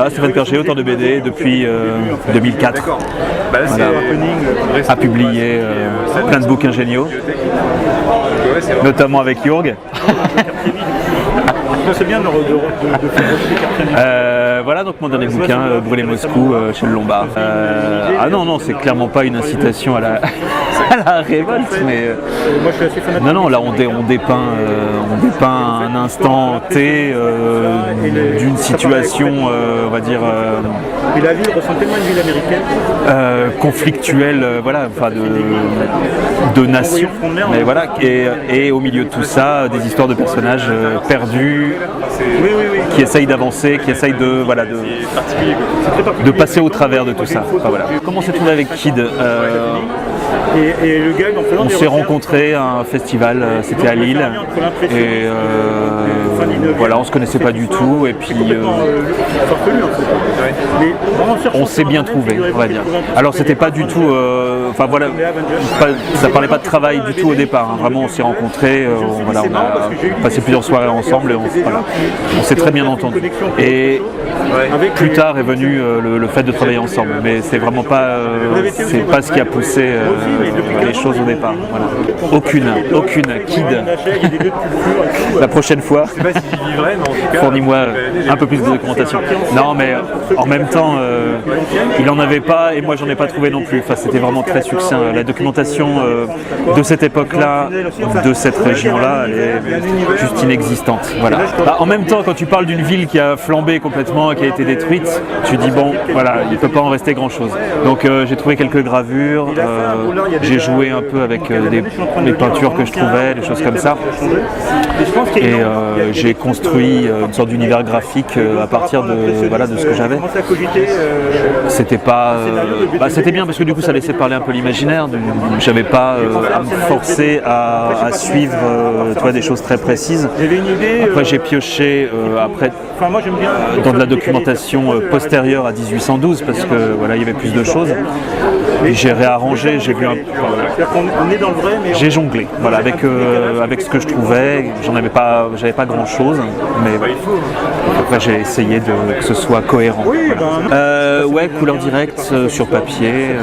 Stéphane Perger, auteur de BD depuis 2004. Voilà. A publié plein de bouquins géniaux, notamment avec Jurg. C'est bien de voilà donc mon dernier bouquin, Brûler Moscou, chez le Lombard. Ah non, c'est clairement pas une incitation à la, à la révolte, mais moi, je suis assez fanatique. non, là on dépeint un instant T d'une situation, on va dire, Et la ville ressemble tellement à une ville américaine. conflictuelle, voilà, enfin de nation, mais voilà, et au milieu de tout ça, des histoires de personnages perdus, qui essayent d'avancer, qui essayent de passer au travers de tout ça. Enfin, voilà. Comment s'est trouvé avec Kid? Et le gag, en faisant On des s'est recherches, rencontrés à un festival, c'était à Lille, et voilà, on se connaissait pas du tout, et puis on s'est bien trouvé, on va dire. Alors c'était pas du tout, enfin voilà, ça parlait pas de travail du tout au départ, hein. Vraiment on s'est rencontrés, voilà, on a passé plusieurs soirées ensemble, et on s'est très bien entendu. Et plus tard est venu le fait de travailler ensemble, mais c'est vraiment pas, c'est pas ce qui a poussé les choses au départ. Voilà. Aucune. Kid. La prochaine fois, fournis-moi un peu plus de documentation. Non, mais en même temps, il en avait pas et moi j'en ai pas trouvé non plus. Enfin, c'était vraiment très succinct. La documentation de cette époque-là, de cette région-là, elle est juste inexistante. Voilà. Bah, en même temps, quand tu parles d'une ville qui a flambé complètement, qui a été détruite, tu dis bon, voilà, il ne peut pas en rester grand-chose. Donc j'ai trouvé quelques gravures. J'ai joué un peu avec des peintures que je trouvais, des choses comme ça. Et j'ai construit une sorte d'univers graphique à partir de ce que j'avais. C'était pas, c'était bien parce que du coup ça laissait parler un peu l'imaginaire. J'avais pas à me forcer à suivre des choses très précises. Après j'ai pioché dans de la documentation postérieure à 1812 parce que voilà, il y avait plus de choses. Et j'ai réarrangé, j'ai vu j'ai jonglé, voilà, avec ce que je trouvais. J'avais pas grand chose, mais après j'ai essayé que ce soit cohérent. Voilà. Ouais, couleur directe sur papier.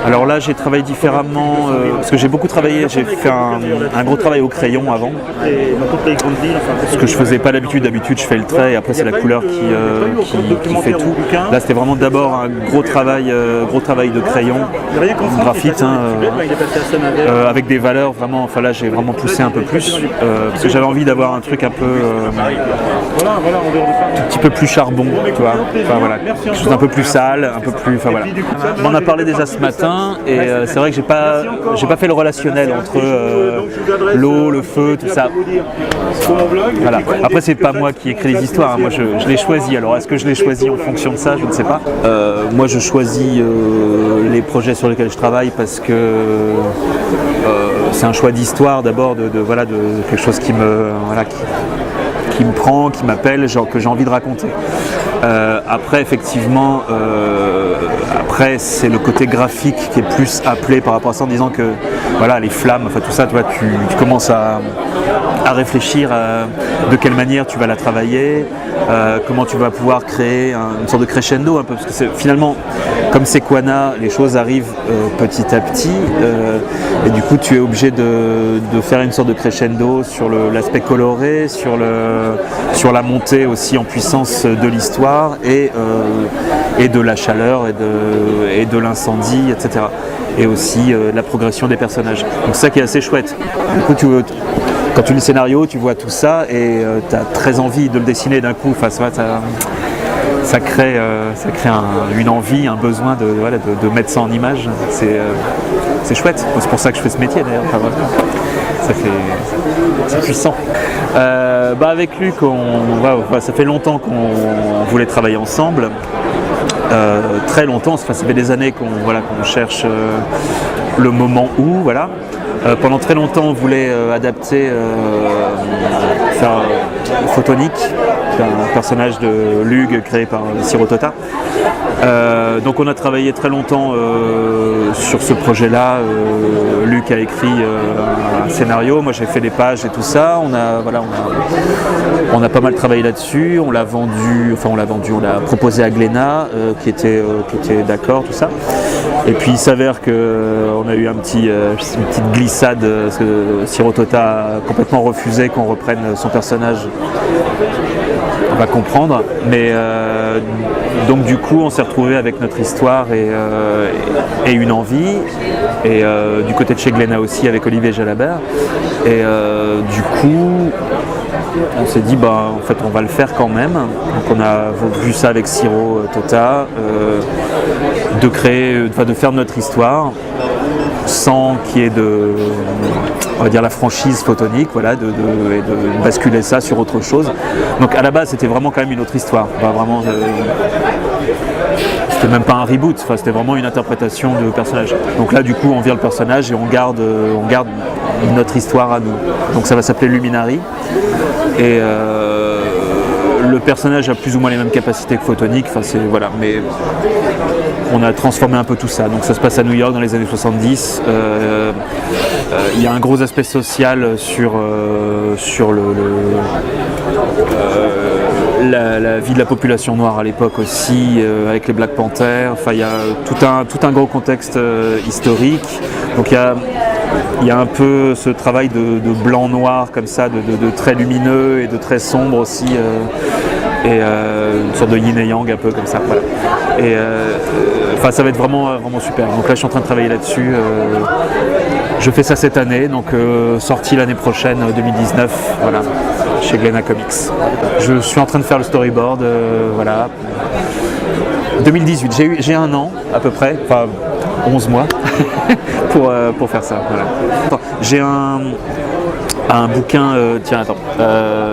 Alors là j'ai travaillé différemment parce que j'ai beaucoup travaillé, j'ai fait un gros travail au crayon avant. Ce que je faisais pas d'habitude je fais le trait et après c'est la couleur qui fait tout. Là c'était vraiment d'abord un gros travail de crayon, graphite, avec des valeurs vraiment, enfin là j'ai vraiment poussé un peu plus parce que j'avais envie d'avoir un truc un peu un petit peu plus charbon, tu vois, enfin voilà, quelque chose un peu plus sale, un peu plus, enfin voilà. On en a parlé déjà ce matin et c'est vrai que j'ai pas fait le relationnel entre l'eau, le feu, tout ça. Voilà. Après c'est pas moi qui écris les histoires, hein. Moi je l'ai choisi. Alors est-ce que je l'ai choisi en fonction de ça, je ne sais pas. Moi je choisis les projets sur lesquels je travaille parce que c'est un choix d'histoire d'abord, de quelque chose qui me prend, qui m'appelle, genre que j'ai envie de raconter. Après effectivement, après c'est le côté graphique qui est plus appelé par rapport à ça en disant que voilà, les flammes, enfin tout ça, toi tu commences à réfléchir de quelle manière tu vas la travailler, comment tu vas pouvoir créer une sorte de crescendo un peu, parce que finalement comme c'est Quana, les choses arrivent petit à petit et du coup tu es obligé de faire une sorte de crescendo sur l'aspect coloré, sur la montée aussi en puissance de l'histoire et de la chaleur et de l'incendie, etc. Et aussi la progression des personnages. Donc c'est ça qui est assez chouette. Du coup quand tu lis le scénario, tu vois tout ça et tu as très envie de le dessiner d'un coup. Enfin, ça crée une envie, un besoin de mettre ça en image. C'est chouette. C'est pour ça que je fais ce métier d'ailleurs. Enfin, voilà. C'est puissant. Avec Luc, ça fait longtemps qu'on voulait travailler ensemble. Très longtemps, ça fait des années qu'on cherche le moment où, voilà. Pendant très longtemps, on voulait adapter, faire photonique, un personnage de Lug créé par Siro Tota. Donc on a travaillé très longtemps sur ce projet-là. Luc a écrit un scénario, moi j'ai fait les pages et tout ça. On a pas mal travaillé là-dessus. On l'a proposé à Glénat qui était d'accord, tout ça. Et puis il s'avère qu'on a eu une petite glissade parce que Siro Tota a complètement refusé qu'on reprenne son personnage. On va comprendre, mais donc du coup on s'est retrouvé avec notre histoire et une envie, et du côté de chez Glénat aussi avec Olivier Jalabert, et du coup on s'est dit en fait on va le faire quand même. Donc on a vu ça avec Siro Tota, de faire notre histoire sans qu'il y ait la franchise photonique, et de basculer ça sur autre chose. Donc à la base c'était vraiment quand même une autre histoire, c'était même pas un reboot, c'était vraiment une interprétation de personnage. Donc là du coup on vire le personnage et on garde notre histoire à nous. Donc ça va s'appeler Luminary, et le personnage a plus ou moins les mêmes capacités que Photonique, mais on a transformé un peu tout ça. Donc ça se passe à New York dans les années 70. Il y a un gros aspect social sur la vie de la population noire à l'époque aussi, avec les Black Panthers. Il y a tout un gros contexte historique. Donc il y a un peu ce travail de blanc-noir comme ça, de traits lumineux et de traits sombres aussi, et une sorte de yin et yang un peu comme ça. Voilà. Et ça va être vraiment super. Donc là je suis en train de travailler là-dessus. Je fais ça cette année, donc sortie l'année prochaine, 2019, chez Glénat Comics. Je suis en train de faire le storyboard, 2018, j'ai un an à peu près, 11 mois pour faire ça. Voilà. J'ai un bouquin,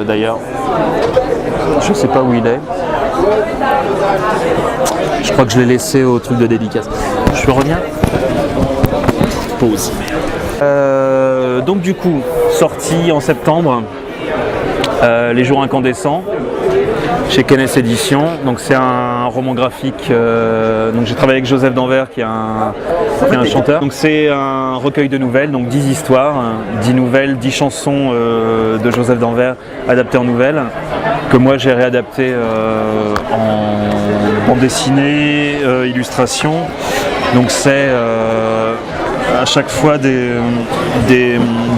d'ailleurs, je sais pas où il est. Je crois que je l'ai laissé au truc de dédicace. Je reviens. Pause. Donc du coup, sorti en septembre, Les Jours Incandescents, chez Kenneth Éditions. Donc c'est un roman graphique. Donc j'ai travaillé avec Joseph Danvers qui est un chanteur. Donc c'est un recueil de nouvelles, donc 10 histoires, 10 nouvelles, 10 chansons de Joseph Danvers adaptées en nouvelles, que moi j'ai réadapté en bande dessinée, illustration. Donc c'est à chaque fois des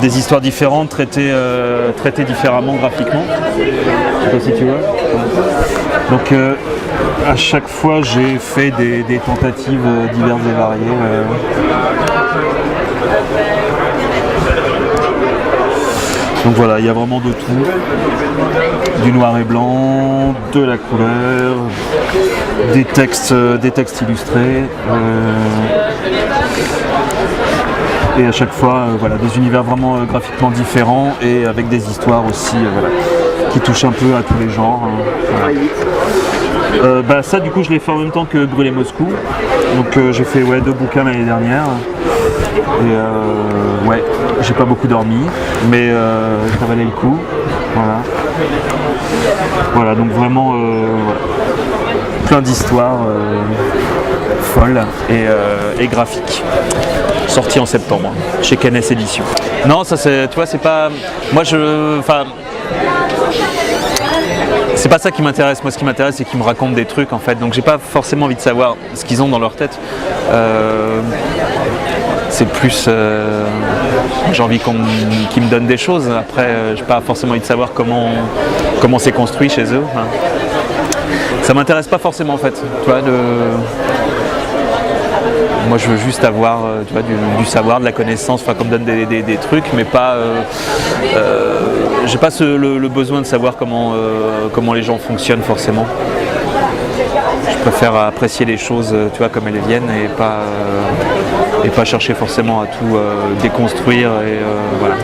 histoires différentes traitées différemment graphiquement. Je sais pas si tu vois. Donc à chaque fois j'ai fait des tentatives diverses et variées. Donc voilà, il y a vraiment de tout, du noir et blanc, de la couleur, des textes illustrés, et à chaque fois des univers vraiment graphiquement différents et avec des histoires aussi qui touchent un peu à tous les genres. Ça du coup je l'ai fait en même temps que Brûler Moscou, donc j'ai fait 2 bouquins l'année dernière, et j'ai pas beaucoup dormi, mais ça valait le coup. Voilà, donc vraiment plein d'histoires folles et graphiques, sorti en septembre chez Kenneth Éditions. Non, ça c'est, tu vois, c'est pas, moi c'est pas ça qui m'intéresse. Moi, ce qui m'intéresse, c'est qu'ils me racontent des trucs en fait. Donc, j'ai pas forcément envie de savoir ce qu'ils ont dans leur tête. C'est plus, j'ai envie qu'ils me donnent des choses. Après, j'ai pas forcément envie de savoir comment c'est construit chez eux. Ça m'intéresse pas forcément en fait. Tu vois, moi, je veux juste avoir, tu vois, du savoir, de la connaissance, qu'on me donne des trucs, mais pas. J'ai pas le besoin de savoir comment les gens fonctionnent forcément. Je préfère apprécier les choses, tu vois, comme elles viennent, et pas chercher forcément à tout déconstruire, et voilà.